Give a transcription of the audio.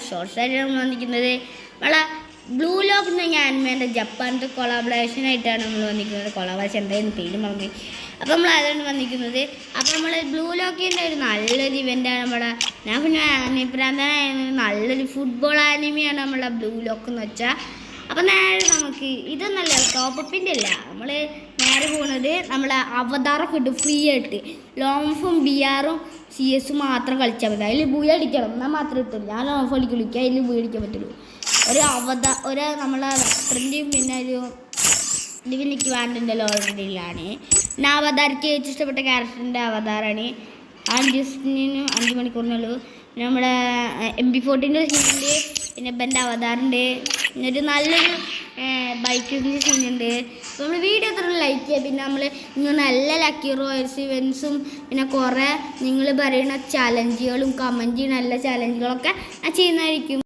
Shorts ആയിട്ടാണ് നമ്മൾ വന്നിരിക്കുന്നത്. നമ്മളെ ബ്ലൂ ലോക്ക് എന്ന ആനിമേൻ്റെ ജപ്പാനത്തെ കൊളാബറേഷൻ ആയിട്ടാണ് നമ്മൾ വന്നിരിക്കുന്നത്. കൊളാബറേഷൻ എന്തായാലും പേര് മറന്നു. അപ്പോൾ നമ്മൾ അതാണ് വന്നിരിക്കുന്നത്. അപ്പോൾ നമ്മൾ ബ്ലൂ ലോക്കിൻ്റെ ഒരു നല്ലൊരു ഇവൻ്റാണ് നമ്മുടെ, ഞാൻ പിന്നെ അനിപ്രാന്തനായ നല്ലൊരു ഫുട്ബോൾ ആനിമയാണ് നമ്മളെ ബ്ലൂ ലോക്ക് എന്ന് വെച്ചാൽ. അപ്പം നേരെ നമുക്ക് ഇതൊന്നല്ല, ടോപ്പപ്പിൻ്റെ അല്ല, നമ്മൾ നേരെ പോകുന്നത് നമ്മളെ അവതാറൊക്കെ കിട്ടും ഫ്രീ ആയിട്ട്. ലോംഫും ബിആറും CS മാത്രം കളിച്ചാൽ മതി. അതിൽ ബൂയ അടിക്കണം എന്നാൽ മാത്രമേ കിട്ടുള്ളൂ. ഞാൻ ലോംഫ് കളിക്കുക, അതിൽ ബൂയ അടിക്കാൻ പറ്റുള്ളൂ. ഒരു നമ്മളെ വെക്ടറിൻ്റെയും പിന്നെ ഒരു ഡിവിനിക്ക് വാൻഡിൻ്റെ ഓൾറെഡിയിലാണ്. പിന്നെ അവതാരക്ക് ഏറ്റവും ഇഷ്ടപ്പെട്ട ക്യാരക്ടറിൻ്റെ അവതാറാണ്. 5 മണിക്കൂറിനുള്ളൂ. പിന്നെ നമ്മുടെ MB14 സീനുണ്ട്, പിന്നെ ബെൻ്റെ അവതാറുണ്ട്, പിന്നെ ഒരു നല്ലൊരു ബൈക്കിൻ്റെ സീനുണ്ട്. അപ്പോൾ നമ്മൾ വീഡിയോ എത്ര ലൈക്ക് ചെയ്യുക. പിന്നെ നമ്മൾ നിങ്ങൾ നല്ല ലക്കി റോയൽസ് ഇവൻസും പിന്നെ കുറേ നിങ്ങൾ പറയുന്ന ചലഞ്ചുകളും കമൻറ്റ് ചെയ്യുന്ന നല്ല ചലഞ്ചുകളൊക്കെ ഞാൻ ചെയ്യുന്നതായിരിക്കും.